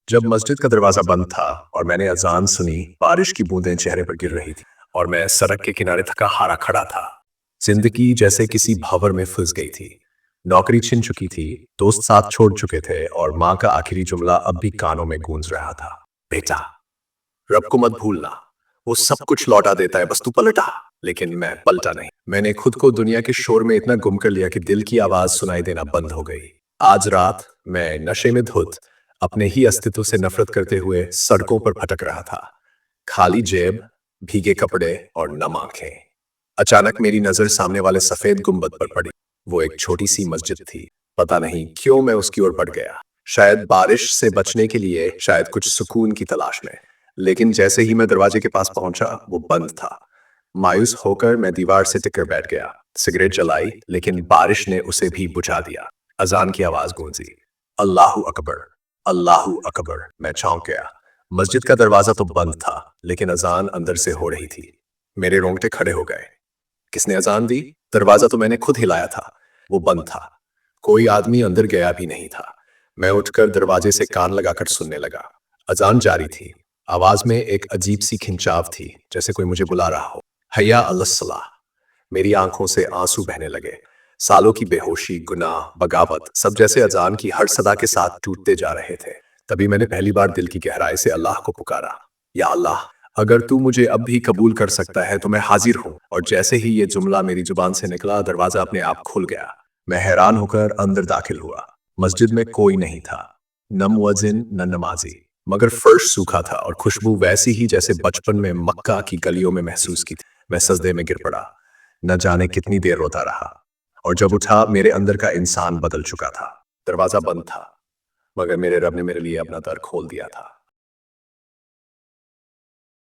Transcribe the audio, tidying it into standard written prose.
जब मस्जिद का दरवाजा बंद था और मैंने अजान सुनी, बारिश की बूंदें चेहरे पर गिर रही थी और मैं सड़क के किनारे थका हारा खड़ा था। जिंदगी जैसे किसी भंवर में फंस गई थी। नौकरी छिन चुकी थी, दोस्त साथ छोड़ चुके थे और माँ का आखिरी जुमला अब भी कानों में गूंज रहा था। बेटा, रब को मत भूलना, वो सब कुछ लौटा देता है, बस तू पलटा। लेकिन मैं पलटा नहीं। मैंने खुद को दुनिया के शोर में इतना गुम कर लिया कि दिल की आवाज सुनाई देना बंद हो गई। आज रात मैं नशे में धुत अपने ही अस्तित्व से नफरत करते हुए सड़कों पर भटक रहा था। खाली जेब, भीगे कपड़े और नम आंखें। अचानक मेरी नजर सामने वाले सफेद गुंबद पर पड़ी। वो एक छोटी सी मस्जिद थी। पता नहीं क्यों मैं उसकी ओर बढ़ गया। शायद बारिश से बचने के लिए, शायद कुछ सुकून की तलाश में। लेकिन जैसे ही मैं दरवाजे के पास पहुंचा, वो बंद था। मायूस होकर मैं दीवार से टिक कर बैठ गया। सिगरेट जलाई, लेकिन बारिश ने उसे भी बुझा दिया। अजान की आवाज गूंजी, अल्लाहू अकबर, अल्लाहू अकबर। मैं चौंक गया। मस्जिद का दरवाजा तो बंद था, लेकिन अजान अंदर से हो रही थी। मेरे रोंगटे खड़े हो गए। किसने अजान दी? दरवाजा तो मैंने खुद हिलाया था। वो बंद था। कोई आदमी अंदर गया भी नहीं था। मैं उठकर दरवाजे से कान लगाकर सुनने लगा। अजान जारी थी। आवाज में एक अजीब सी खिंचाव थी, जैसे कोई मुझे बुला रहा हो। हया अल्लाह। मेरी आंखों से आंसू बहने लगे। सालों की बेहोशी, गुनाह, बगावत, सब जैसे अजान की हर सदा के साथ टूटते जा रहे थे। तभी मैंने पहली बार दिल की गहराई से अल्लाह को पुकारा, या अल्लाह, अगर तू मुझे अब भी कबूल कर सकता है तो मैं हाजिर हूँ। और जैसे ही ये जुमला मेरी जुबान से निकला, दरवाजा अपने आप खुल गया। मैं हैरान होकर अंदर दाखिल हुआ। मस्जिद में कोई नहीं था, न मुअज्जिन न नमाजी, मगर फर्श सूखा था और खुशबू वैसी ही जैसे बचपन में मक्का की गलियों में महसूस की थी। मैं सजदे में गिर पड़ा। न जाने कितनी देर रोता रहा, और जब उठा, मेरे अंदर का इंसान बदल चुका था। दरवाजा बंद था, मगर मेरे रब ने मेरे लिए अपना दर खोल दिया था।